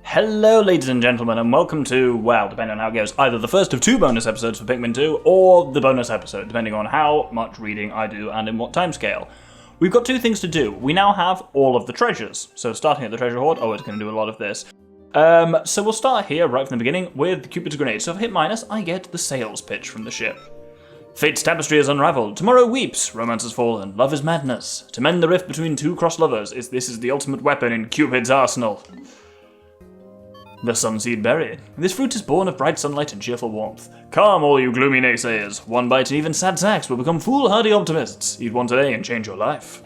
Hello ladies and gentlemen, and welcome to, well, depending on how it goes, either the first of 2 bonus episodes for Pikmin 2, or the bonus episode, depending on how much reading I do and in what timescale. We've got 2 things to do. We now have all of the treasures. So starting at the treasure hoard, it's going to do a lot of this. So we'll start here, right from the beginning, with Cupid's grenade. So if I hit minus, I get the sales pitch from the ship. Fate's tapestry is unraveled. Tomorrow weeps. Romance has fallen. Love is madness. To mend the rift between 2 cross lovers, this is the ultimate weapon in Cupid's arsenal. The Sunseed Berry. This fruit is born of bright sunlight and cheerful warmth. Calm, all you gloomy naysayers. One bite and even sad sacks will become foolhardy optimists. Eat one today and change your life.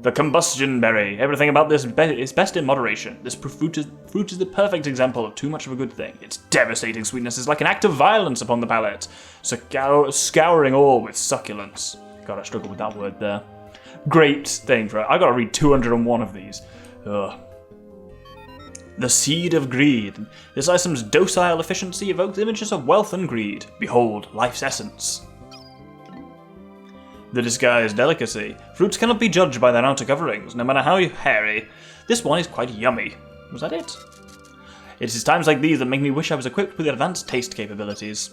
The Combustion Berry. Everything about this is best in moderation. This fruit is the perfect example of too much of a good thing. Its devastating sweetness is like an act of violence upon the palate, scouring all with succulence. God, I struggled with that word there. Great thing for it. I gotta read 201 of these. Ugh. The Seed of Greed. This item's docile efficiency evokes images of wealth and greed. Behold, life's essence. The Disguised Delicacy. Fruits cannot be judged by their outer coverings, no matter how hairy. This one is quite yummy. Was that it? It is times like these that make me wish I was equipped with advanced taste capabilities.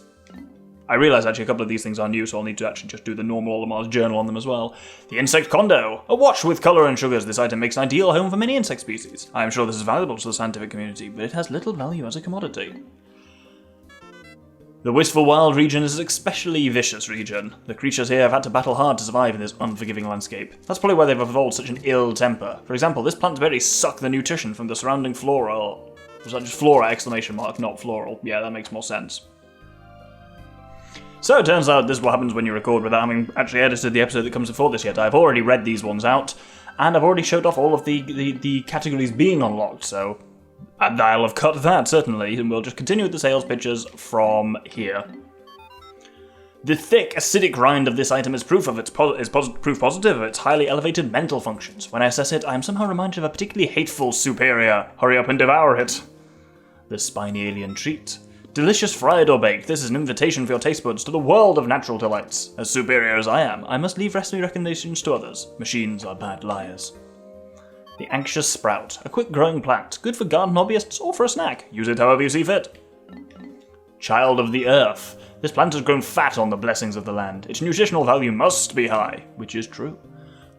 I realise actually a couple of these things are new, so I'll need to actually just do the normal Olamar's journal on them as well. The Insect Condo. A watch with colour and sugars. This item makes an ideal home for many insect species. I am sure this is valuable to the scientific community, but it has little value as a commodity. The Wistful Wild region is an especially vicious region. The creatures here have had to battle hard to survive in this unforgiving landscape. That's probably why they've evolved such an ill temper. For example, this plant's berries suck the nutrition from the surrounding flora. Was that just flora, exclamation mark, not floral? Yeah, that makes more sense. So it turns out this is what happens when you record without having actually edited the episode that comes before this yet. I've already read these ones out, and I've already showed off all of the categories being unlocked, so I'll have cut that, certainly, and we'll just continue with the sales pitches from here. The thick, acidic rind of this item is proof positive of its highly elevated mental functions. When I assess it, I am somehow reminded of a particularly hateful superior. Hurry up and devour it. The Spiny Alien Treat. Delicious fried or baked, this is an invitation for your taste buds to the world of natural delights. As superior as I am, I must leave recipe recommendations to others. Machines are bad liars. The Anxious Sprout, a quick-growing plant, good for garden hobbyists or for a snack. Use it however you see fit. Child of the Earth. This plant has grown fat on the blessings of the land. Its nutritional value must be high, which is true.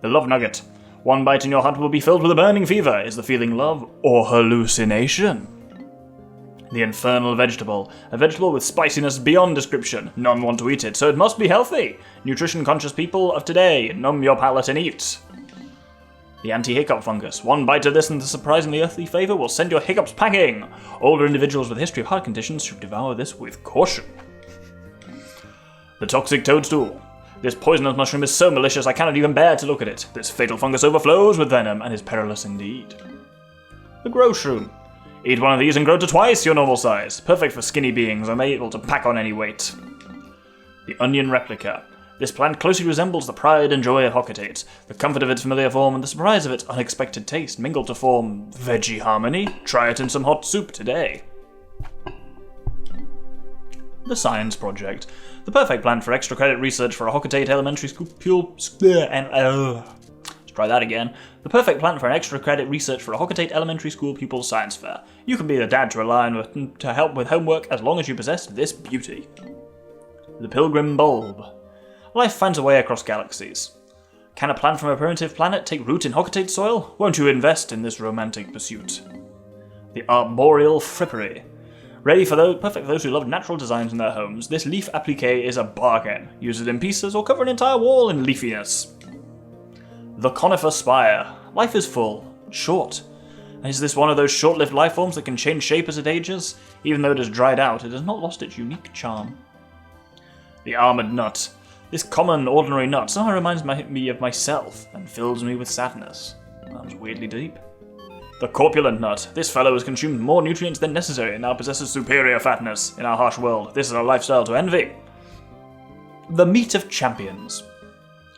The Love Nugget. One bite and your heart will be filled with a burning fever. Is the feeling love or hallucination? The Infernal Vegetable. A vegetable with spiciness beyond description. None want to eat it, so it must be healthy. Nutrition-conscious people of today, numb your palate and eat. The Anti-Hiccup Fungus. One bite of this and the surprisingly earthly flavour will send your hiccups packing. Older individuals with a history of heart conditions should devour this with caution. The Toxic Toadstool. This poisonous mushroom is so malicious I cannot even bear to look at it. This fatal fungus overflows with venom and is perilous indeed. The Grow Shroom. Eat one of these and grow to twice your normal size. Perfect for skinny beings unable to pack on any weight. The Onion Replica. This plant closely resembles the pride and joy of Hocotate. The comfort of its familiar form and the surprise of its unexpected taste mingle to form veggie harmony. Try it in some hot soup today. The Science Project. The perfect plant for extra credit research for a Hocotate elementary school Try that again. The perfect plant for an extra credit research for a Hocotate elementary school pupil's science fair. You can be the dad to rely on to help with homework as long as you possess this beauty. The Pilgrim Bulb. Life finds a way across galaxies. Can a plant from a primitive planet take root in Hocotate soil? Won't you invest in this romantic pursuit? The Arboreal Frippery. Perfect for those who love natural designs in their homes, this leaf applique is a bargain. Use it in pieces or cover an entire wall in leafiness. The Conifer Spire. Life is full, but short. Is this one of those short-lived life forms that can change shape as it ages? Even though it has dried out, it has not lost its unique charm. The Armoured Nut. This common, ordinary nut somehow reminds me of myself and fills me with sadness. That was weirdly deep. The Corpulent Nut. This fellow has consumed more nutrients than necessary and now possesses superior fatness. In our harsh world, this is a lifestyle to envy. The Meat of Champions.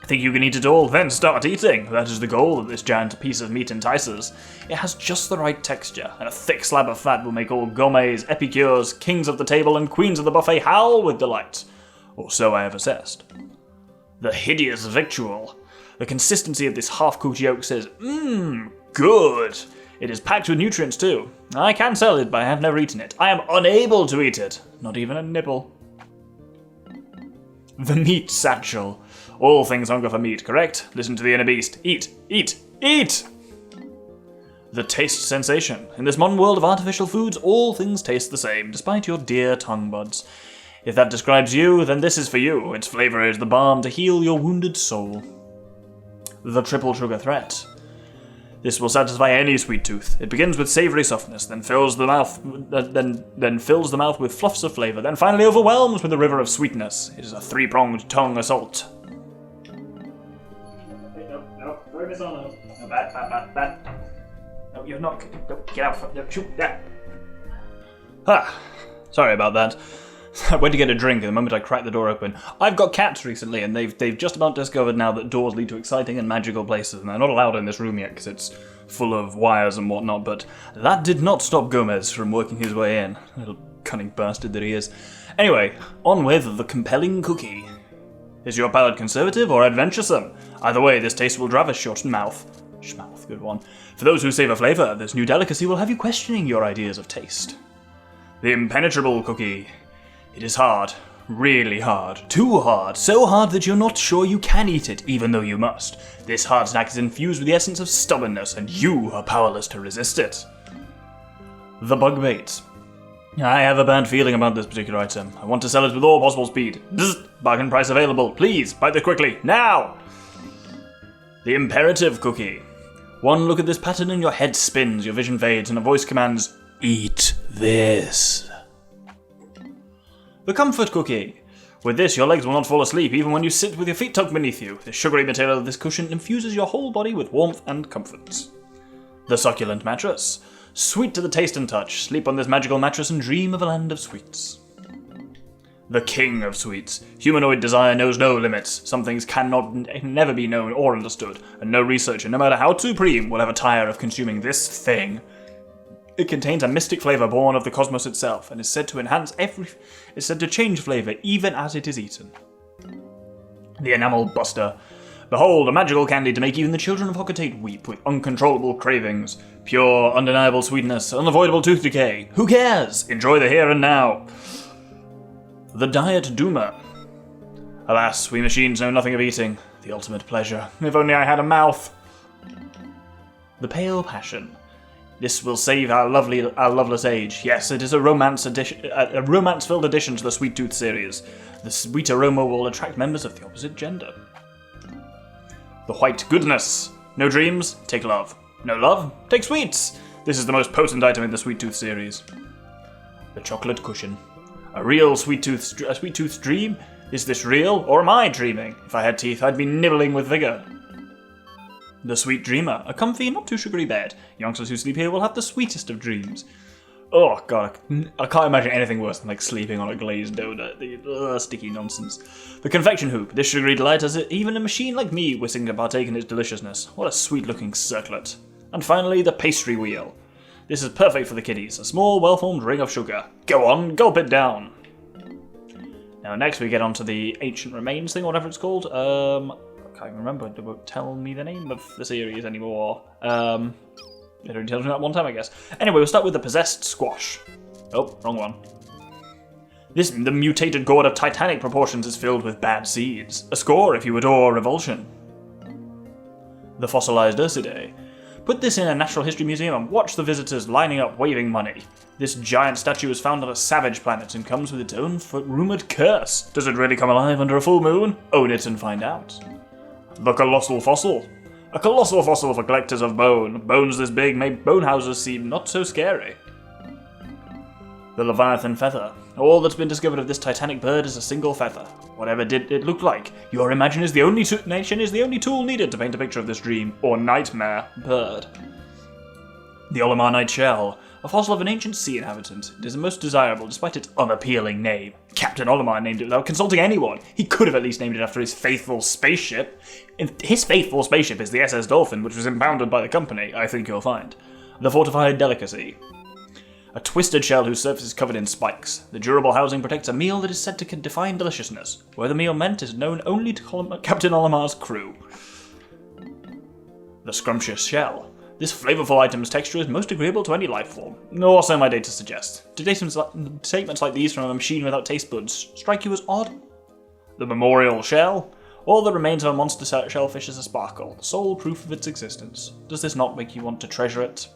Think you can eat it all, then start eating. That is the goal that this giant piece of meat entices. It has just the right texture, and a thick slab of fat will make all gourmets, epicures, kings of the table, and queens of the buffet howl with delight. Or so I have assessed. The Hideous Victual. The consistency of this half-cooked yolk says, good. It is packed with nutrients too. I can sell it, but I have never eaten it. I am unable to eat it. Not even a nibble. The meat satchel. All things hunger for meat, correct? Listen to the inner beast. Eat, eat, eat! The taste sensation. In this modern world of artificial foods, all things taste the same, despite your dear tongue buds. If that describes you, then this is for you. Its flavor is the balm to heal your wounded soul. The triple sugar threat. This will satisfy any sweet tooth. It begins with savory softness, then fills the mouth, then fills the mouth with fluffs of flavor, then finally overwhelms with a river of sweetness. It is a three-pronged tongue assault. No, throw this on. No, bad. No, you're not. No, get out. No, shoot. Yeah. Sorry about that. I went to get a drink, and the moment I cracked the door open, I've got cats recently, and they've just about discovered now that doors lead to exciting and magical places, and they're not allowed in this room yet because it's full of wires and whatnot. But that did not stop Gomez from working his way in, little cunning bastard that he is. Anyway, on with the compelling cookie. Is your palate conservative or adventuresome? Either way, this taste will drive a short mouth. Schmouth, good one. For those who savor flavor, this new delicacy will have you questioning your ideas of taste. The impenetrable cookie. It is hard, really hard, too hard, so hard that you're not sure you can eat it, even though you must. This hard snack is infused with the essence of stubbornness, and you are powerless to resist it. The bug bait. I have a bad feeling about this particular item. I want to sell it with all possible speed. Bzz, bargain price available. Please, buy this quickly, now! The imperative cookie. One look at this pattern and your head spins, your vision fades, and a voice commands, eat this. The comfort cookie. With this, your legs will not fall asleep even when you sit with your feet tucked beneath you. The sugary material of this cushion infuses your whole body with warmth and comfort. The succulent mattress. Sweet to the taste and touch. Sleep on this magical mattress and dream of a land of sweets. The king of sweets. Humanoid desire knows no limits. Some things never be known or understood, and no researcher, no matter how supreme, will ever tire of consuming this thing. It contains a mystic flavor born of the cosmos itself, and is said to change flavor even as it is eaten. The enamel buster. Behold, a magical candy to make even the children of Hockatate weep with uncontrollable cravings. Pure, undeniable sweetness, unavoidable tooth decay. Who cares? Enjoy the here and now. The diet doomer. Alas, we machines know nothing of eating. The ultimate pleasure. If only I had a mouth. The pale passion. This will save our loveless age. Yes, it is a romance-filled addition to the Sweet Tooth series. The sweet aroma will attract members of the opposite gender. The white goodness. No dreams, take love. No love, take sweets. This is the most potent item in the Sweet Tooth series. The chocolate cushion. A real Sweet Tooth's dream? Is this real, or am I dreaming? If I had teeth, I'd be nibbling with vigor. The Sweet Dreamer, a comfy, not too sugary bed. Youngsters who sleep here will have the sweetest of dreams. Oh god, I can't imagine anything worse than sleeping on a glazed donut. The sticky nonsense. The confection hoop. This sugary delight has even a machine like me wishing to partake in its deliciousness. What a sweet-looking circlet. And finally, the pastry wheel. This is perfect for the kiddies. A small, well-formed ring of sugar. Go on, gulp it down. Now next we get onto the ancient remains thing, whatever it's called. I can't remember. It won't tell me the name of the series anymore. It only tells me that one time, I guess. Anyway, we'll start with the possessed squash. Oh, wrong one. The mutated gourd of titanic proportions is filled with bad seeds. A score if you adore revulsion. The fossilized Ursidae. Put this in a natural history museum and watch the visitors lining up waving money. This giant statue is found on a savage planet and comes with its own rumored curse. Does it really come alive under a full moon? Own it and find out. The colossal fossil. A colossal fossil for collectors of bone. Bones this big make bone houses seem not so scary. The Leviathan feather. All that's been discovered of this titanic bird is a single feather. Whatever it looked like, your imagination is the only tool needed to paint a picture of this dream, or nightmare, bird. The Olimar night shell. A fossil of an ancient sea inhabitant. It is the most desirable, despite its unappealing name. Captain Olimar named it without consulting anyone. He could have at least named it after his faithful spaceship. His faithful spaceship is the SS Dolphin, which was impounded by the company, I think you'll find. The fortified delicacy. A twisted shell whose surface is covered in spikes. The durable housing protects a meal that is said to define deliciousness. Where the meal meant is known only to Captain Olimar's crew. The scrumptious shell. This flavorful item's texture is most agreeable to any life form. Or so my data suggests. Do statements like these from a machine without taste buds strike you as odd? The memorial shell? All that remains of a monster shellfish is a sparkle, sole proof of its existence. Does this not make you want to treasure it?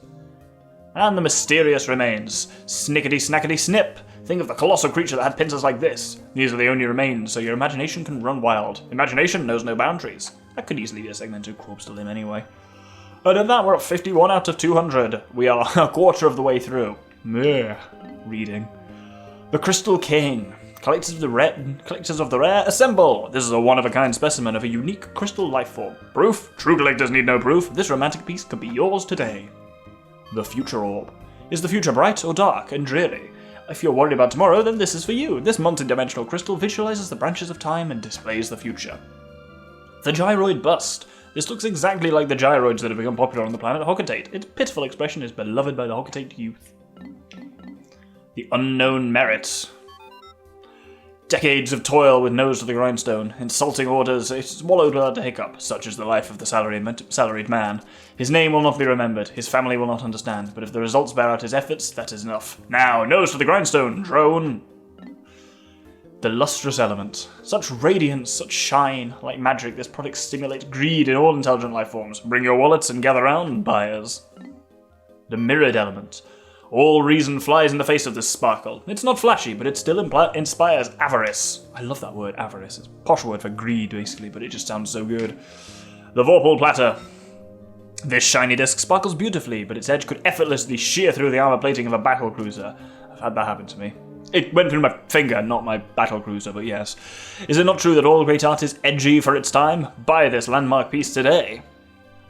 And the mysterious remains. Snickety snackety snip! Think of the colossal creature that had pincers like this. These are the only remains, so your imagination can run wild. Imagination knows no boundaries. That could easily be a segmented corpse to limb anyway. And at that, we're at 51 out of 200. We are a quarter of the way through. Meh. Reading. The Crystal King. Collectors of the rare, assemble! This is a one-of-a-kind specimen of a unique crystal life form. Proof? True collectors need no proof. This romantic piece could be yours today. The Future Orb. Is the future bright or dark and dreary? If you're worried about tomorrow, then this is for you. This multi-dimensional crystal visualizes the branches of time and displays the future. The Gyroid Bust. This looks exactly like the gyroids that have become popular on the planet Hocotate. Its pitiful expression is beloved by the Hocotate youth. The Unknown Merit. Decades of toil with nose to the grindstone, insulting orders swallowed without a hiccup, such is the life of the salaried man. His name will not be remembered, his family will not understand, but if the results bear out his efforts, that is enough. Now, nose to the grindstone, drone! The Lustrous Element. Such radiance, such shine. Like magic, this product stimulates greed in all intelligent life forms. Bring your wallets and gather round, buyers. The Mirrored Element. All reason flies in the face of this sparkle. It's not flashy, but it still inspires avarice. I love that word, avarice. It's a posh word for greed, basically, but it just sounds so good. The Vorpal Platter. This shiny disc sparkles beautifully, but its edge could effortlessly shear through the armor plating of a battlecruiser. I've had that happen to me. It went through my finger, not my battlecruiser, but yes. Is it not true that all great art is edgy for its time? Buy this landmark piece today.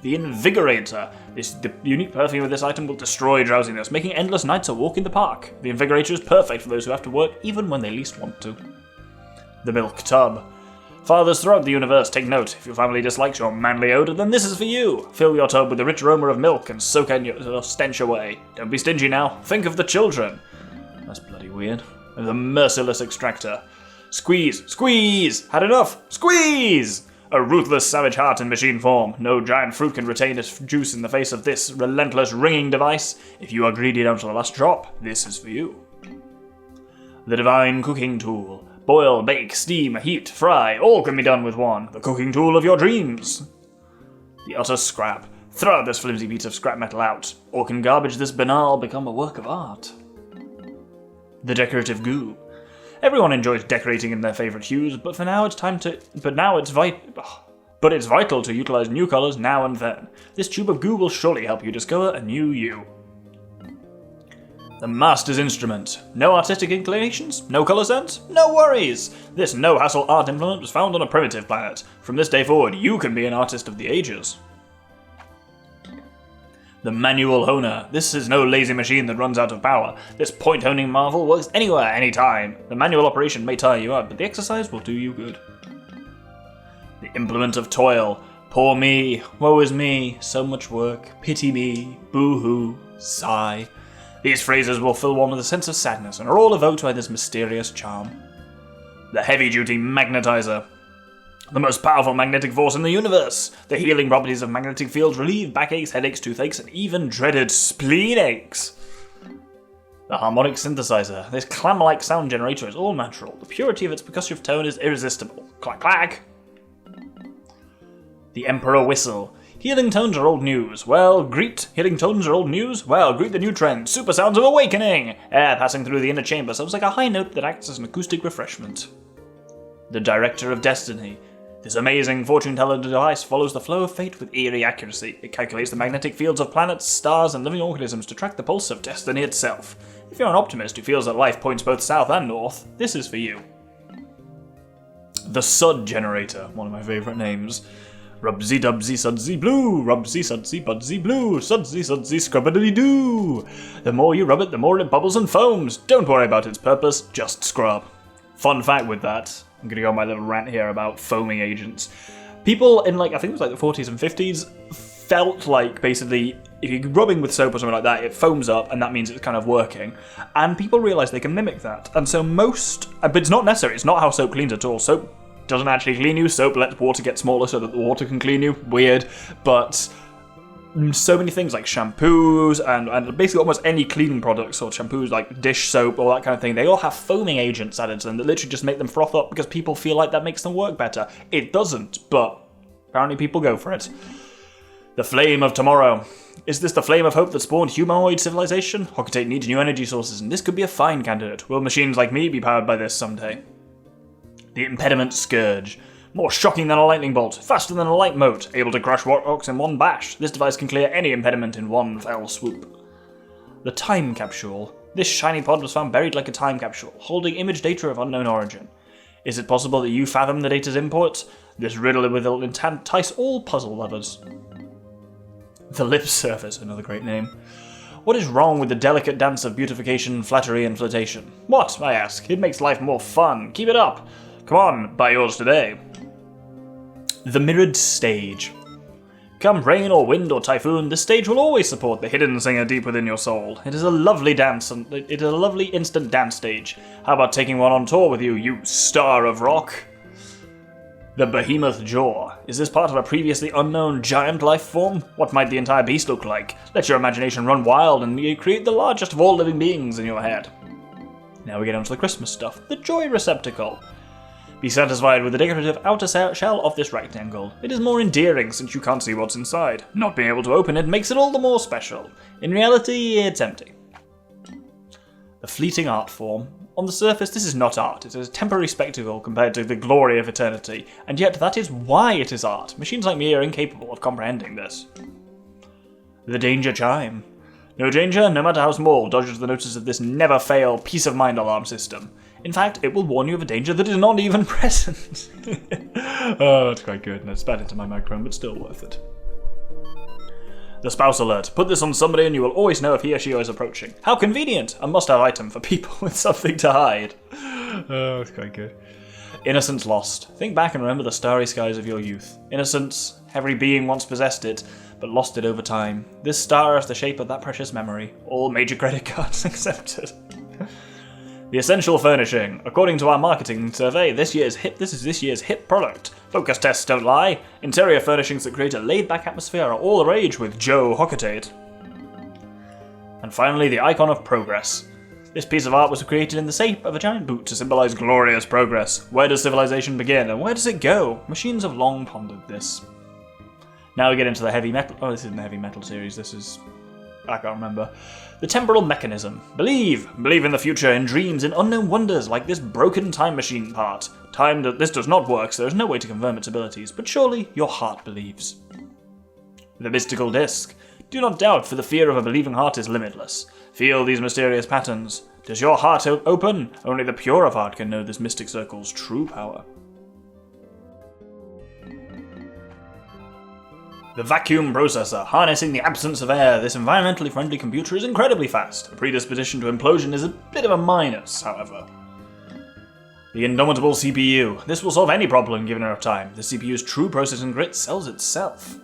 The Invigorator. The unique perfume of this item will destroy drowsiness, making endless nights a walk in the park. The Invigorator is perfect for those who have to work even when they least want to. The Milk Tub. Fathers throughout the universe, take note. If your family dislikes your manly odor, then this is for you. Fill your tub with the rich aroma of milk and soak your stench away. Don't be stingy now. Think of the children. That's bloody weird. The Merciless Extractor. Squeeze! Squeeze! Had enough! Squeeze! A ruthless savage heart in machine form. No giant fruit can retain its juice in the face of this relentless ringing device. If you are greedy down to the last drop, this is for you. The Divine Cooking Tool. Boil, bake, steam, heat, fry, all can be done with one. The cooking tool of your dreams. The Utter Scrap. Throw this flimsy piece of scrap metal out, or can garbage this banal become a work of art? The Decorative Goo. Everyone enjoys decorating in their favourite hues, but it's vital to utilise new colours now and then. This tube of goo will surely help you discover a new you. The Master's Instrument. No artistic inclinations? No colour sense? No worries! This no-hassle art implement was found on a primitive planet. From this day forward, you can be an artist of the ages. The Manual Honer. This is no lazy machine that runs out of power. This point-honing marvel works anywhere, anytime. The manual operation may tire you out, but the exercise will do you good. The Implement of Toil. Poor me, woe is me, so much work, pity me, boo-hoo, sigh. These phrases will fill one with a sense of sadness and are all evoked by this mysterious charm. The Heavy-Duty Magnetizer. The most powerful magnetic force in the universe. The healing properties of magnetic fields relieve backaches, headaches, toothaches, and even dreaded spleen aches. The Harmonic Synthesizer. This clam-like sound generator is all natural. The purity of its percussive tone is irresistible. Clack clack! The Emperor Whistle. Healing tones are old news. Well, greet. Healing tones are old news. Well, greet the new trend. Super sounds of awakening. Air passing through the inner chamber sounds like a high note that acts as an acoustic refreshment. The Director of Destiny. This amazing fortune-teller device follows the flow of fate with eerie accuracy. It calculates the magnetic fields of planets, stars, and living organisms to track the pulse of destiny itself. If you're an optimist who feels that life points both south and north, this is for you. The Sud Generator, one of my favourite names. Rubsy dubsy sudsy blue, rubsy sudsy budsy blue, sudsy sudsy scrubbity doo. The more you rub it, the more it bubbles and foams. Don't worry about its purpose, just scrub. Fun fact with that, I'm going to go on my little rant here about foaming agents. People in, I think it was the 40s and 50s, felt like, basically, if you're rubbing with soap or something like that, it foams up, and that means it's kind of working. And people realised they can mimic that. And so but it's not necessary, it's not how soap cleans at all. Soap doesn't actually clean you, soap lets water get smaller so that the water can clean you. Weird. But so many things like shampoos and basically almost any cleaning products or shampoos like dish soap or that kind of thing. They all have foaming agents added to them that literally just make them froth up because people feel like that makes them work better. It doesn't, but apparently people go for it. The flame of tomorrow. Is this the flame of hope that spawned humanoid civilization? Hocotate needs new energy sources, and this could be a fine candidate. Will machines like me be powered by this someday? The impediment scourge. More shocking than a lightning bolt, faster than a light mote, able to crush rocks in one bash. This device can clear any impediment in one fell swoop. The time capsule. This shiny pod was found buried like a time capsule, holding image data of unknown origin. Is it possible that you fathom the data's import? This riddle will entice all puzzle lovers. The lip surface, another great name. What is wrong with the delicate dance of beautification, flattery, and flirtation? What, I ask? It makes life more fun. Keep it up. Come on, buy yours today. The mirrored stage. Come rain or wind or typhoon, this stage will always support the hidden singer deep within your soul. It is a lovely dance, and it is a lovely instant dance stage. How about taking one on tour with you, you star of rock? The behemoth jaw. Is this part of a previously unknown giant life form? What might the entire beast look like? Let your imagination run wild and you create the largest of all living beings in your head. Now we get onto the Christmas stuff. The joy receptacle. Be satisfied with the decorative outer shell of this rectangle. It is more endearing since you can't see what's inside. Not being able to open it makes it all the more special. In reality, it's empty. The fleeting art form. On the surface, this is not art. It is a temporary spectacle compared to the glory of eternity, and yet that is why it is art. Machines like me are incapable of comprehending this. The danger chime. No danger, no matter how small, dodges the notice of this never-fail peace-of-mind alarm system. In fact, it will warn you of a danger that is not even present. Oh, that's quite good, and it spat into my microphone, but still worth it. The spouse alert. Put this on somebody and you will always know if he or she is approaching. How convenient! A must-have item for people with something to hide. Oh, that's quite good. Innocence lost. Think back and remember the starry skies of your youth. Innocence, every being once possessed it, but lost it over time. This star is the shape of that precious memory. All major credit cards accepted. The essential furnishing. According to our marketing survey, this is this year's hip product. Focus tests don't lie. Interior furnishings that create a laid-back atmosphere are all the rage with Joe Hocotate. And finally, the icon of progress. This piece of art was created in the shape of a giant boot to symbolize glorious progress. Where does civilization begin and where does it go? Machines have long pondered this. Now we get into the heavy metal. Oh, this isn't the heavy metal series. This is... I can't remember. The temporal mechanism. Believe in the future, in dreams, in unknown wonders, like this broken time machine part. This does not work, so there is no way to confirm its abilities, but surely your heart believes. The mystical disc. Do not doubt, for the fear of a believing heart is limitless. Feel these mysterious patterns. Does your heart open? Only the pure of heart can know this mystic circle's true power. The vacuum processor. Harnessing the absence of air, this environmentally friendly computer is incredibly fast. A predisposition to implosion is a bit of a minus, however. The indomitable CPU. This will solve any problem given enough time. The CPU's true processing grit sells itself.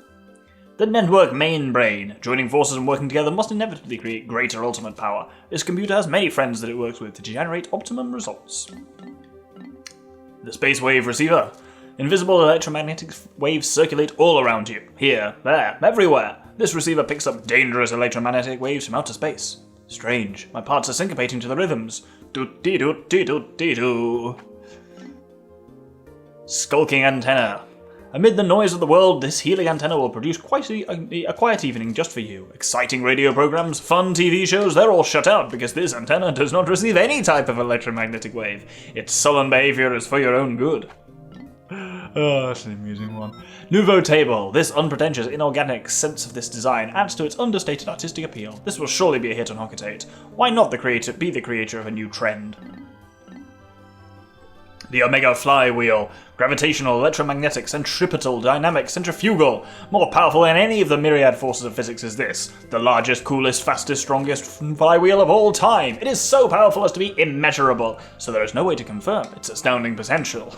The network main brain. Joining forces and working together must inevitably create greater ultimate power. This computer has many friends that it works with to generate optimum results. The space wave receiver. Invisible electromagnetic waves circulate all around you. Here, there, everywhere. This receiver picks up dangerous electromagnetic waves from outer space. Strange. My parts are syncopating to the rhythms. Doot-dee-doot-dee-doot-dee-doo. Skulking antenna. Amid the noise of the world, this healing antenna will produce quite a quiet evening just for you. Exciting radio programs, fun TV shows, they're all shut out because this antenna does not receive any type of electromagnetic wave. Its sullen behavior is for your own good. Oh, that's an amusing one. Nouveau table. This unpretentious, inorganic sense of this design adds to its understated artistic appeal. This will surely be a hit on Hocotate. Why not be the creator of a new trend? The Omega flywheel. Gravitational, electromagnetic, centripetal, dynamic, centrifugal. More powerful than any of the myriad forces of physics is this. The largest, coolest, fastest, strongest flywheel of all time. It is so powerful as to be immeasurable, so there is no way to confirm its astounding potential.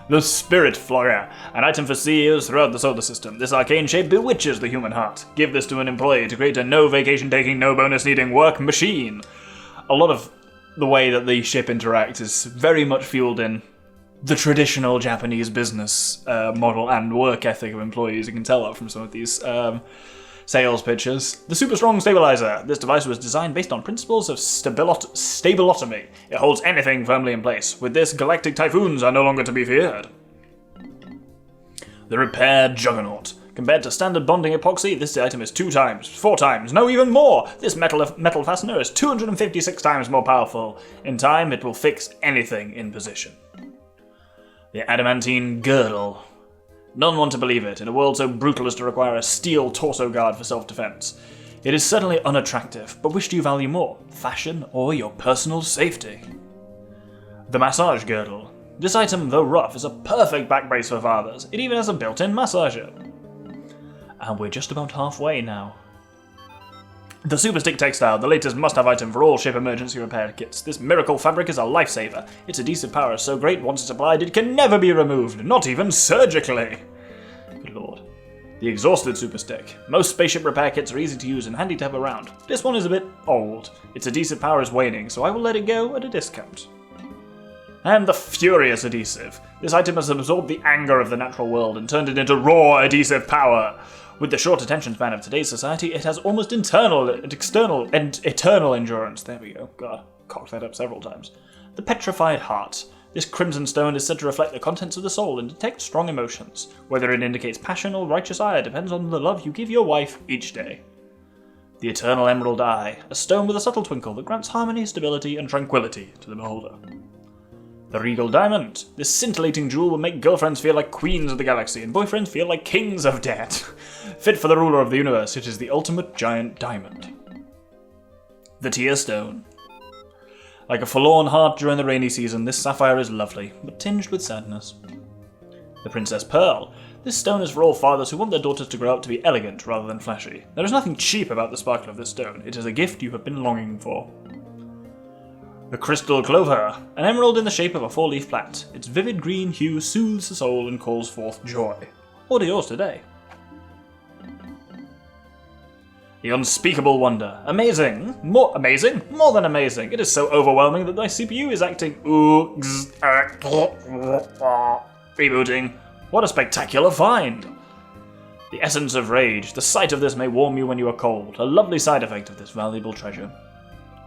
The Spirit Flyer, an item for CEOs throughout the solar system. This arcane shape bewitches the human heart. Give this to an employee to create a no vacation taking, no bonus needing work machine. A lot of the way that the ship interacts is very much fueled in the traditional Japanese business model and work ethic of employees. You can tell that from some of these sales pitches. The Super Strong Stabilizer. This device was designed based on principles of stabilotomy. It holds anything firmly in place. With this, galactic typhoons are no longer to be feared. The Repair Juggernaut. Compared to standard bonding epoxy, this item is 2 times, 4 times, no, even more! This metal fastener is 256 times more powerful. In time, it will fix anything in position. The Adamantine Girdle. None want to believe it, in a world so brutal as to require a steel torso guard for self-defense. It is certainly unattractive, but which do you value more, fashion or your personal safety? The Massage Girdle. This item, though rough, is a perfect back brace for fathers. It even has a built-in massager. And we're just about halfway now. The Super Stick Textile, the latest must-have item for all ship emergency repair kits. This miracle fabric is a lifesaver. Its adhesive power is so great, once it's applied, it can never be removed, not even surgically. Good lord. The Exhausted Super Stick. Most spaceship repair kits are easy to use and handy to have around. This one is a bit old. Its adhesive power is waning, so I will let it go at a discount. And the Furious Adhesive. This item has absorbed the anger of the natural world and turned it into raw adhesive power. With the short attention span of today's society, it has almost external and eternal endurance. There we go. God, cocked that up several times. The Petrified Heart. This crimson stone is said to reflect the contents of the soul and detect strong emotions. Whether it indicates passion or righteous ire depends on the love you give your wife each day. The Eternal Emerald Eye. A stone with a subtle twinkle that grants harmony, stability, and tranquility to the beholder. The Regal Diamond. This scintillating jewel will make girlfriends feel like queens of the galaxy and boyfriends feel like kings of debt. Fit for the ruler of the universe, it is the ultimate giant diamond. The Tear Stone. Like a forlorn heart during the rainy season, this sapphire is lovely, but tinged with sadness. The Princess Pearl. This stone is for all fathers who want their daughters to grow up to be elegant rather than flashy. There is nothing cheap about the sparkle of this stone. It is a gift you have been longing for. The Crystal Clover. An emerald in the shape of a 4-leaf plat. Its vivid green hue soothes the soul and calls forth joy. Order yours today. The Unspeakable Wonder. Amazing! More than amazing! It is so overwhelming that my CPU is acting rebooting. What a spectacular find! The Essence of Rage. The sight of this may warm you when you are cold. A lovely side effect of this valuable treasure.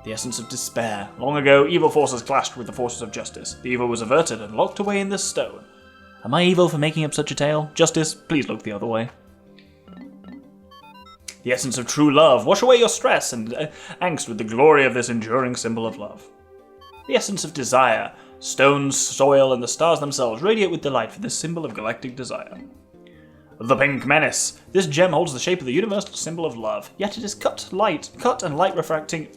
The Essence of Despair. Long ago, evil forces clashed with the forces of justice. The evil was averted and locked away in this stone. Am I evil for making up such a tale? Justice, please look the other way. The Essence of True Love. Wash away your stress and angst with the glory of this enduring symbol of love. The Essence of Desire. Stones, soil, and the stars themselves radiate with delight for this symbol of galactic desire. The Pink Menace. This gem holds the shape of the universal symbol of love, yet its cut and light refracting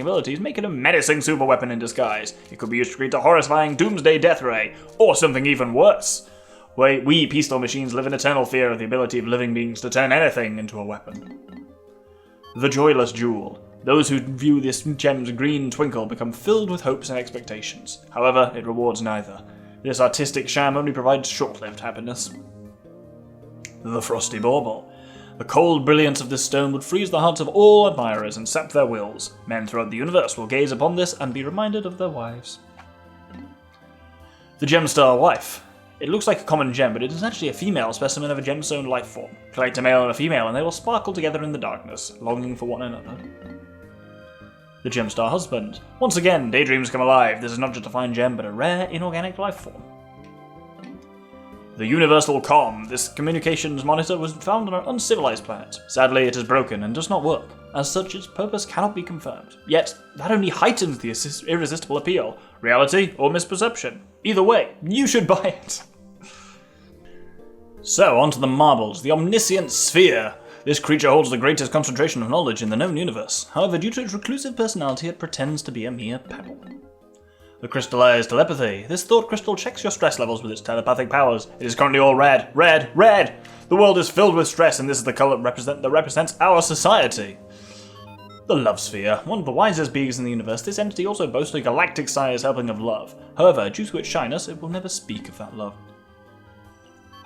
abilities make it a menacing superweapon in disguise. It could be used to create a horrifying doomsday death ray, or something even worse. We peaceful machines live in eternal fear of the ability of living beings to turn anything into a weapon. The Joyless Jewel. Those who view this gem's green twinkle become filled with hopes and expectations. However, it rewards neither. This artistic sham only provides short-lived happiness. The Frosty Bauble. The cold brilliance of this stone would freeze the hearts of all admirers and sap their wills. Men throughout the universe will gaze upon this and be reminded of their wives. The Gemstar Wife. It looks like a common gem, but it is actually a female specimen of a gemstone life form. Collect a male and a female and they will sparkle together in the darkness, longing for one another. The Gemstar Husband. Once again, daydreams come alive. This is not just a fine gem, but a rare inorganic life form. The Universal Com. This communications monitor was found on an uncivilized planet. Sadly, it is broken and does not work. As such, its purpose cannot be confirmed. Yet, that only heightens the irresistible appeal. Reality or misperception. Either way, you should buy it. So, on to the marbles. The Omniscient Sphere. This creature holds the greatest concentration of knowledge in the known universe. However, due to its reclusive personality, it pretends to be a mere pebble. The Crystallized Telepathy. This thought crystal checks your stress levels with its telepathic powers. It is currently all red. Red! Red! The world is filled with stress, and this is the colour that represents our society. The Love Sphere. One of the wisest beings in the universe, this entity also boasts a galactic-sized helping of love. However, due to its shyness, it will never speak of that love.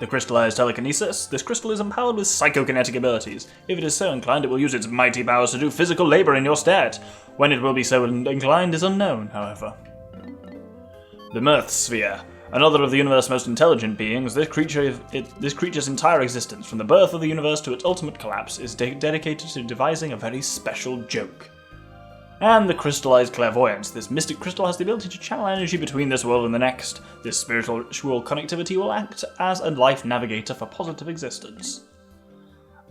The Crystallized Telekinesis. This crystal is empowered with psychokinetic abilities. If it is so inclined, it will use its mighty powers to do physical labour in your stead. When it will be so inclined is unknown, however. The Mirth Sphere. Another of the universe's most intelligent beings, this creature's entire existence, from the birth of the universe to its ultimate collapse, is dedicated to devising a very special joke. And the Crystallized Clairvoyance. This mystic crystal has the ability to channel energy between this world and the next. This spiritual connectivity will act as a life navigator for positive existence.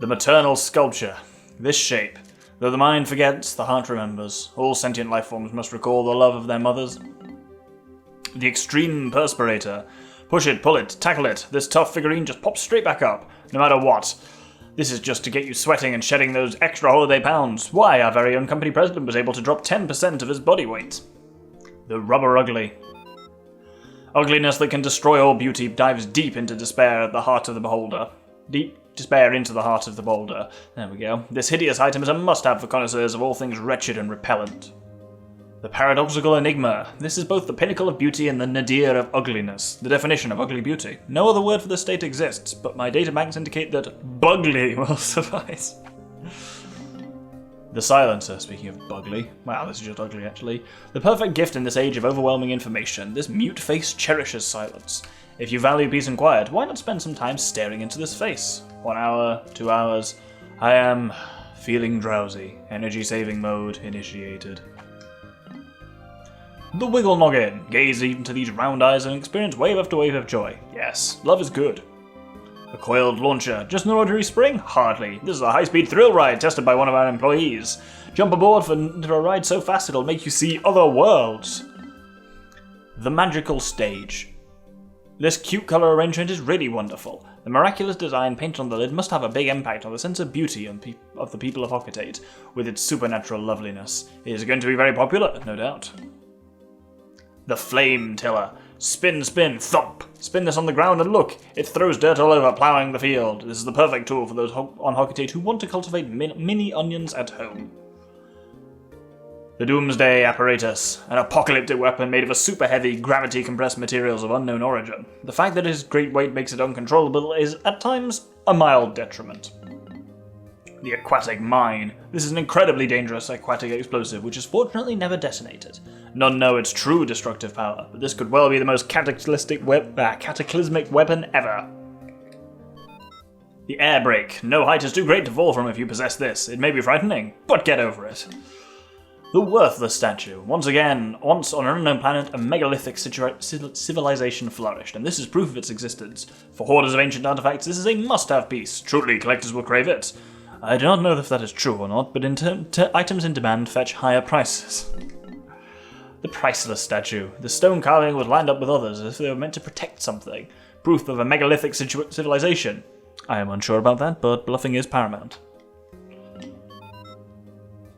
The Maternal Sculpture. This shape. Though the mind forgets, the heart remembers. All sentient life forms must recall the love of their mothers. The Extreme Perspirator. Push it, pull it, tackle it. This tough figurine just pops straight back up, no matter what. This is just to get you sweating and shedding those extra holiday pounds. Why, our very own company president was able to drop 10% of his body weight. The Rubber Ugly. Ugliness that can destroy all beauty dives deep into despair at the heart of the beholder. Deep despair into the heart of the beholder. There we go. This hideous item is a must-have for connoisseurs of all things wretched and repellent. The Paradoxical Enigma. This is both the pinnacle of beauty and the nadir of ugliness. The definition of ugly beauty. No other word for this state exists, but my databanks indicate that bugly will suffice. The Silencer, speaking of bugly. Wow, this is just ugly, actually. The perfect gift in this age of overwhelming information. This mute face cherishes silence. If you value peace and quiet, why not spend some time staring into this face? 1 hour, 2 hours. I am feeling drowsy. Energy saving mode initiated. The Wiggle Noggin. Gaze into these round eyes and experience wave after wave of joy. Yes, love is good. A Coiled Launcher. Just an ordinary spring? Hardly. This is a high-speed thrill ride tested by one of our employees. Jump aboard for a ride so fast it'll make you see other worlds. The Magical Stage. This cute colour arrangement is really wonderful. The miraculous design painted on the lid must have a big impact on the sense of beauty of the people of Hocketate, with its supernatural loveliness. It is going to be very popular, no doubt. The Flame Tiller. Spin, spin, thump. Spin this on the ground and look. It throws dirt all over, ploughing the field. This is the perfect tool for those on Hocketate who want to cultivate mini onions at home. The Doomsday Apparatus. An apocalyptic weapon made of a super heavy, gravity-compressed materials of unknown origin. The fact that its great weight makes it uncontrollable is, at times, a mild detriment. The Aquatic Mine. This is an incredibly dangerous aquatic explosive, which is fortunately never detonated. None know its true destructive power, but this could well be the most cataclysmic weapon ever. The Air Brake. No height is too great to fall from if you possess this. It may be frightening, but get over it. The Worthless Statue. Once on an unknown planet, a megalithic civilization flourished, and this is proof of its existence. For hoarders of ancient artifacts, this is a must-have piece. Truly, collectors will crave it. I do not know if that is true or not, but items in demand fetch higher prices. The Priceless Statue. The stone carving was lined up with others as if they were meant to protect something. Proof of a megalithic civilization. I am unsure about that, but bluffing is paramount.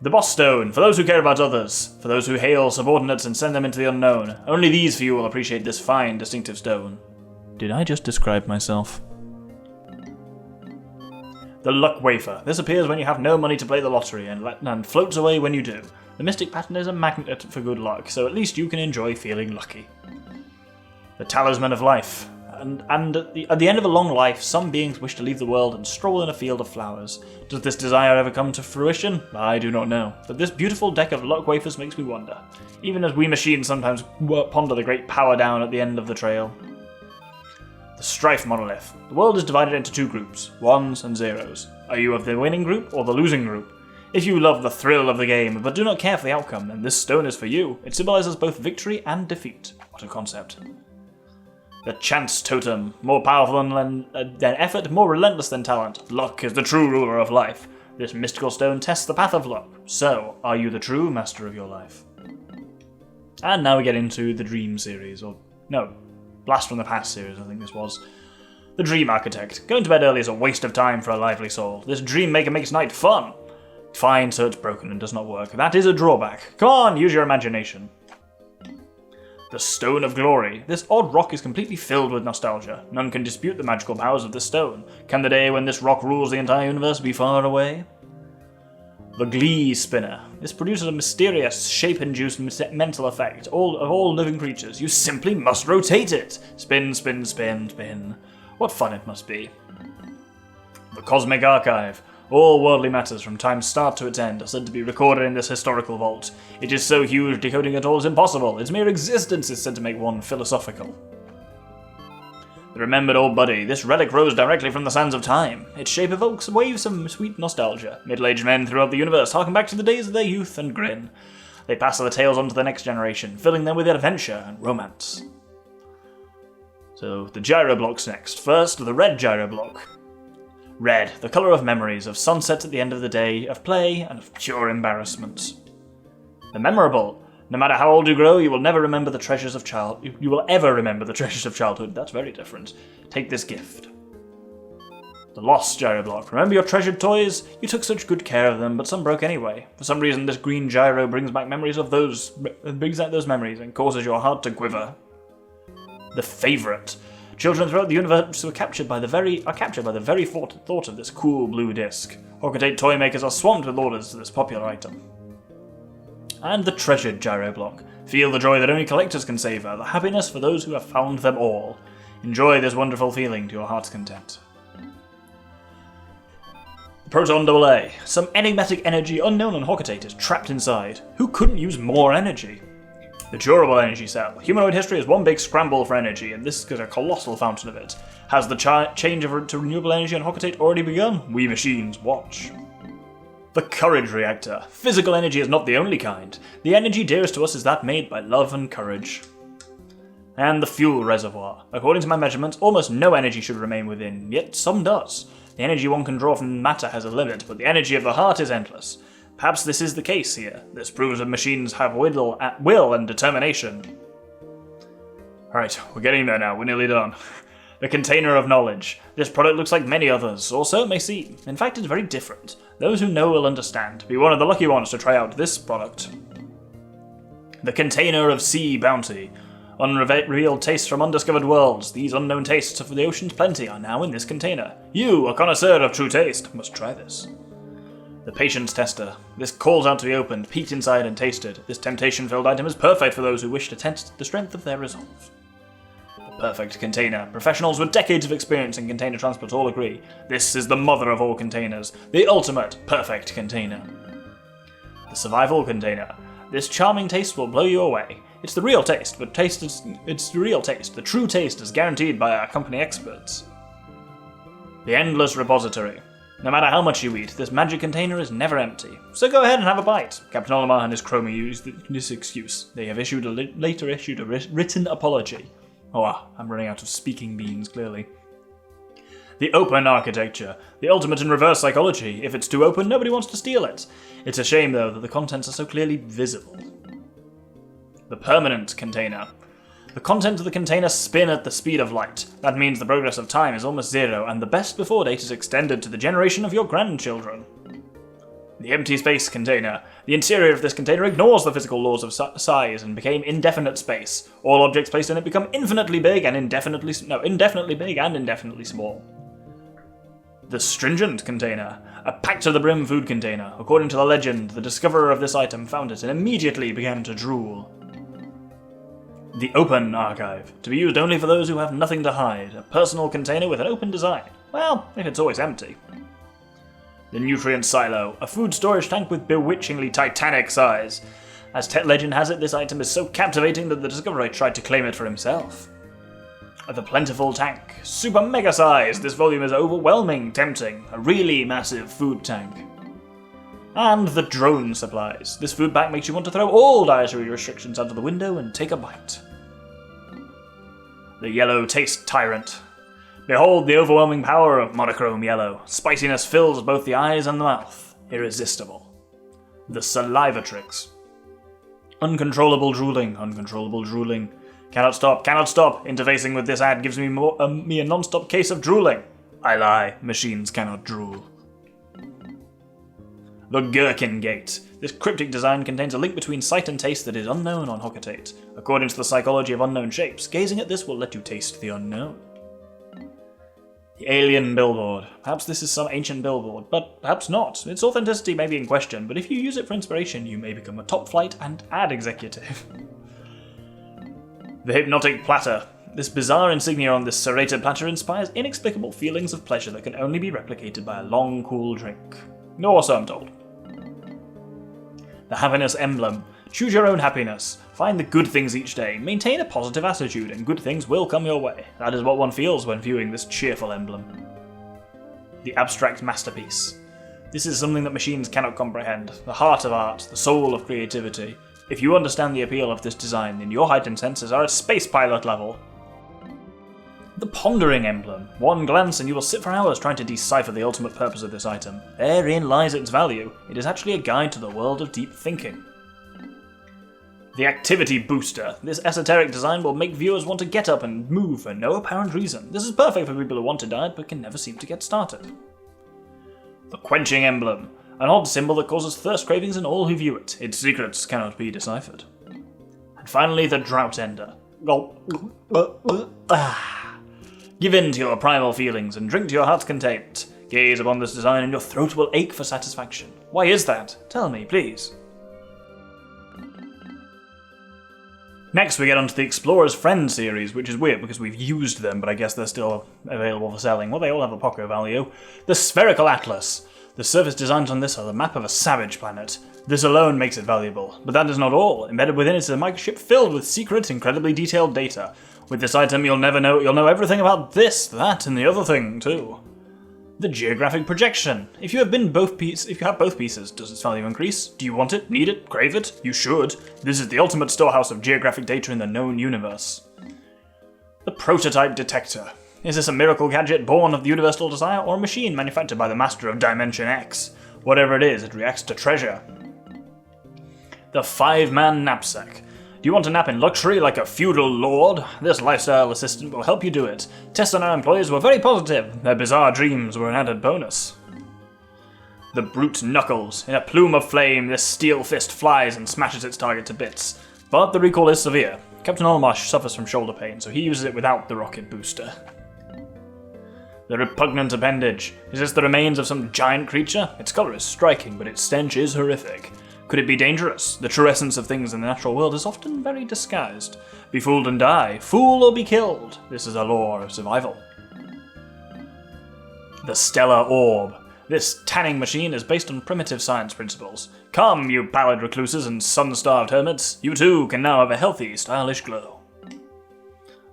The Boss Stone. For those who care about others. For those who hail subordinates and send them into the unknown. Only these few will appreciate this fine, distinctive stone. Did I just describe myself? The Luck Wafer. This appears when you have no money to play the lottery and floats away when you do. The mystic pattern is a magnet for good luck, so at least you can enjoy feeling lucky. The Talisman of Life. And at the end of a long life, some beings wish to leave the world and stroll in a field of flowers. Does this desire ever come to fruition? I do not know. But this beautiful deck of luck wafers makes me wonder. Even as we machines sometimes ponder the great power down at the end of the trail. The Strife Monolith. The world is divided into two groups, ones and zeros. Are you of the winning group or the losing group? If you love the thrill of the game, but do not care for the outcome, then this stone is for you. It symbolizes both victory and defeat. What a concept. The Chance Totem. More powerful than effort, more relentless than talent. Luck is the true ruler of life. This mystical stone tests the path of luck. So, are you the true master of your life? And now we get into the Dream series, Blast from the Past series, I think this was. The Dream Architect. Going to bed early is a waste of time for a lively soul. This dream maker makes night fun. Fine, so it's broken and does not work. That is a drawback. Come on, use your imagination. The Stone of Glory. This odd rock is completely filled with nostalgia. None can dispute the magical powers of this stone. Can the day when this rock rules the entire universe be far away? The Glee Spinner. This produces a mysterious, shape-induced mental effect of all living creatures. You simply must rotate it. Spin, spin, spin, spin. What fun it must be. The Cosmic Archive. All worldly matters from time's start to its end are said to be recorded in this historical vault. It is so huge, decoding it all is impossible. Its mere existence is said to make one philosophical. The remembered old buddy, this relic rose directly from the sands of time. Its shape evokes waves of sweet nostalgia. Middle-aged men throughout the universe harken back to the days of their youth and grin. They pass their tales on to the next generation, filling them with adventure and romance. So, the gyro blocks next. First, the red gyro block. Red, the colour of memories, of sunsets at the end of the day, of play, and of pure embarrassment. The memorable. No matter how old you grow, you will never remember the treasures of You will ever remember the treasures of childhood. That's very different. Take this gift. The lost gyro block. Remember your treasured toys? You took such good care of them, but some broke anyway. For some reason, this green gyro brings back those memories and causes your heart to quiver. The favourite. Children throughout the universe are captured by the very thought of this cool blue disc. Hocotate toy makers are swamped with orders to this popular item. And the treasured gyro block. Feel the joy that only collectors can savour, the happiness for those who have found them all. Enjoy this wonderful feeling to your heart's content. Proton AA. Some enigmatic energy unknown on Hocotate is trapped inside. Who couldn't use more energy? The durable energy cell. Humanoid history is one big scramble for energy, and this is a colossal fountain of it. Has the change to renewable energy on Hocotate already begun? We machines watch. The courage reactor. Physical energy is not the only kind. The energy dearest to us is that made by love and courage. And the fuel reservoir. According to my measurements, almost no energy should remain within, yet some does. The energy one can draw from matter has a limit, but the energy of the heart is endless. Perhaps this is the case here. This proves that machines have will and determination. Alright, we're getting there now, we're nearly done. The container of knowledge. This product looks like many others, or so it may seem. In fact, it's very different. Those who know will understand. Be one of the lucky ones to try out this product. The container of sea bounty. Unrevealed tastes from undiscovered worlds. These unknown tastes of the ocean's plenty are now in this container. You, a connoisseur of true taste, must try this. The patience tester. This calls out to be opened, peeked inside and tasted. This temptation-filled item is perfect for those who wish to test the strength of their resolve. The perfect container. Professionals with decades of experience in container transport all agree. This is the mother of all containers. The ultimate perfect container. The survival container. This charming taste will blow you away. It's the real taste, but it's the real taste. The true taste is guaranteed by our company experts. The endless repository. No matter how much you eat, this magic container is never empty. So go ahead and have a bite. Captain Olimar and his crony used this excuse. They have later issued a written apology. Oh, I'm running out of speaking beans, clearly. The open architecture. The ultimate in reverse psychology. If it's too open, nobody wants to steal it. It's a shame, though, that the contents are so clearly visible. The permanent container. The contents of the container spin at the speed of light. That means the progress of time is almost zero, and the best before date is extended to the generation of your grandchildren. The empty space container. The interior of this container ignores the physical laws of size and became indefinite space. All objects placed in it become infinitely big and indefinitely big and indefinitely small. The stringent container. A packed-to-the-brim food container. According to the legend, the discoverer of this item found it and immediately began to drool. The open archive. To be used only for those who have nothing to hide. A personal container with an open design. Well, if it's always empty. The nutrient silo. A food storage tank with bewitchingly titanic size. As legend has it, this item is so captivating that the discoverer tried to claim it for himself. The plentiful tank. Super mega size. This volume is overwhelming, tempting. A really massive food tank. And the drone supplies. This food pack makes you want to throw all dietary restrictions out of the window and take a bite. The yellow taste tyrant. Behold the overwhelming power of monochrome yellow. Spiciness fills both the eyes and the mouth. Irresistible. The salivatrix. Uncontrollable drooling. Cannot stop. Interfacing with this ad gives me a non-stop case of drooling. I lie. Machines cannot drool. The Gherkin Gate. This cryptic design contains a link between sight and taste that is unknown on Hocotate. According to the psychology of unknown shapes, gazing at this will let you taste the unknown. The alien billboard. Perhaps this is some ancient billboard, but perhaps not. Its authenticity may be in question, but if you use it for inspiration, you may become a top flight and ad executive. The hypnotic platter. This bizarre insignia on this serrated platter inspires inexplicable feelings of pleasure that can only be replicated by a long, cool drink. Or so I'm told. The happiness emblem. Choose your own happiness. Find the good things each day. Maintain a positive attitude, and good things will come your way. That is what one feels when viewing this cheerful emblem. The abstract masterpiece. This is something that machines cannot comprehend. The heart of art, the soul of creativity. If you understand the appeal of this design, then your heightened senses are at space pilot level. The pondering emblem. One glance and you will sit for hours trying to decipher the ultimate purpose of this item. Therein lies its value. It is actually a guide to the world of deep thinking. The activity booster. This esoteric design will make viewers want to get up and move for no apparent reason. This is perfect for people who want to diet but can never seem to get started. The quenching emblem. An odd symbol that causes thirst cravings in all who view it. Its secrets cannot be deciphered. And finally, the drought ender. Give in to your primal feelings and drink to your heart's content. Gaze upon this design and your throat will ache for satisfaction. Why is that? Tell me, please. Next we get onto the Explorer's Friend series, which is weird because we've used them, but I guess they're still available for selling. Well, they all have a pocket value. The Spherical Atlas. The surface designs on this are the map of a savage planet. This alone makes it valuable, but that is not all. Embedded within it is a microchip filled with secret, incredibly detailed data. With this item, you'll know everything about this, that, and the other thing too. The geographic projection. If you have both pieces, does its value increase? Do you want it? Need it? Crave it? You should. This is the ultimate storehouse of geographic data in the known universe. The prototype detector. Is this a miracle gadget born of the universal desire, or a machine manufactured by the master of Dimension X? Whatever it is, it reacts to treasure. The 5-man knapsack. Do you want to nap in luxury like a feudal lord? This lifestyle assistant will help you do it. Tests on our employees were very positive. Their bizarre dreams were an added bonus. The brute knuckles. In a plume of flame, this steel fist flies and smashes its target to bits. But the recoil is severe. Captain Olmarsh suffers from shoulder pain, so he uses it without the rocket booster. The repugnant appendage. Is this the remains of some giant creature? Its colour is striking, but its stench is horrific. Could it be dangerous? The true essence of things in the natural world is often very disguised. Be fooled and die. Fool or be killed. This is a law of survival. The Stellar Orb. This tanning machine is based on primitive science principles. Come, you pallid recluses and sun-starved hermits. You too can now have a healthy, stylish glow.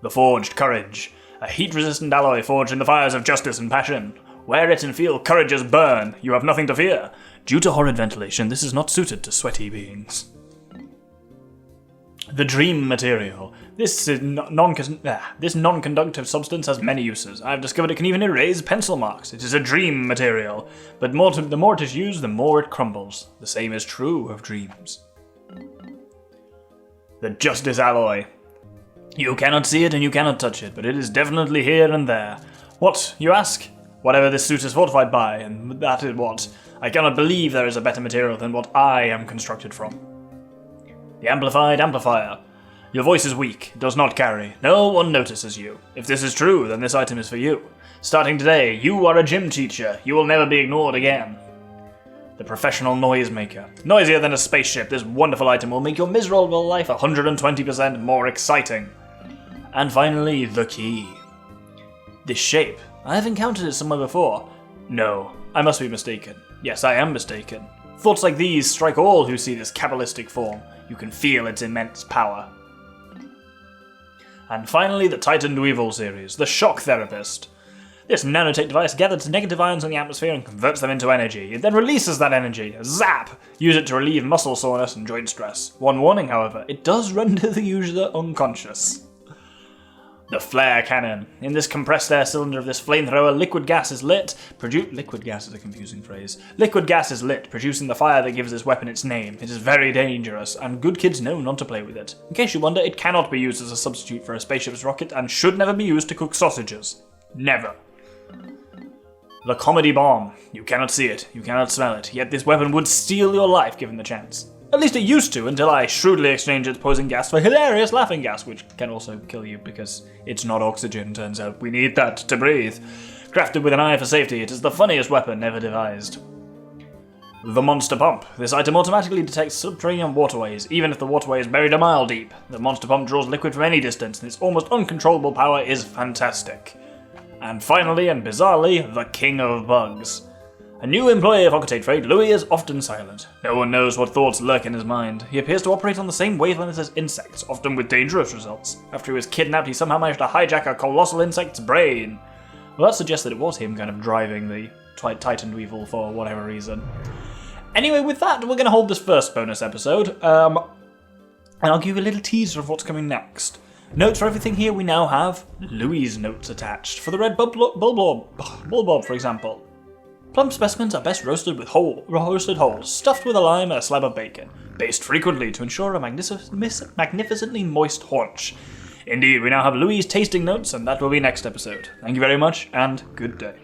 The Forged Courage. A heat-resistant alloy forged in the fires of justice and passion. Wear it and feel courageous burn. You have nothing to fear. Due to horrid ventilation, this is not suited to sweaty beings. The Dream Material. This non-conductive substance has many uses. I've discovered it can even erase pencil marks. It is a dream material, but the more it is used, the more it crumbles. The same is true of dreams. The Justice Alloy. You cannot see it and you cannot touch it, but it is definitely here and there. What, you ask? Whatever this suit is fortified by, and that is what. I cannot believe there is a better material than what I am constructed from. The Amplified Amplifier. Your voice is weak, does not carry. No one notices you. If this is true, then this item is for you. Starting today, you are a gym teacher. You will never be ignored again. The Professional Noisemaker. Noisier than a spaceship, this wonderful item will make your miserable life 120% more exciting. And finally, the Key. This shape. I have encountered it somewhere before. No, I must be mistaken. Yes, I am mistaken. Thoughts like these strike all who see this cabalistic form. You can feel its immense power. And finally, the Titan Weevil series, the Shock Therapist. This nanotech device gathers negative ions in the atmosphere and converts them into energy. It then releases that energy. Zap! Use it to relieve muscle soreness and joint stress. One warning, however, it does render the user unconscious. The Flare Cannon. In this compressed air cylinder of this flamethrower, liquid gas is lit. Liquid gas is a confusing phrase. Liquid gas is lit, producing the fire that gives this weapon its name. It is very dangerous, and good kids know not to play with it. In case you wonder, it cannot be used as a substitute for a spaceship's rocket, and should never be used to cook sausages. Never. The Comedy Bomb. You cannot see it, you cannot smell it, yet this weapon would steal your life given the chance. At least it used to, until I shrewdly exchanged its poison gas for hilarious laughing gas, which can also kill you because it's not oxygen, turns out. We need that to breathe. Crafted with an eye for safety, it is the funniest weapon ever devised. The Monster Pump. This item automatically detects subterranean waterways, even if the waterway is buried a mile deep. The Monster Pump draws liquid from any distance, and its almost uncontrollable power is fantastic. And finally, and bizarrely, the King of Bugs. A new employee of Octane Trade, Louis is often silent. No one knows what thoughts lurk in his mind. He appears to operate on the same wavelength as insects, often with dangerous results. After he was kidnapped, he somehow managed to hijack a colossal insect's brain. Well, that suggests that it was him kind of driving the Titan Weevil for whatever reason. Anyway, with that, we're going to hold this first bonus episode, and I'll give you a little teaser of what's coming next. Notes for everything here, we now have Louis' notes attached. For the red bulbob, for example. Plump specimens are best roasted with roasted whole, stuffed with a lime and a slab of bacon, basted frequently to ensure a magnificently moist haunch. Indeed, we now have Louis' tasting notes, and that will be next episode. Thank you very much, and good day.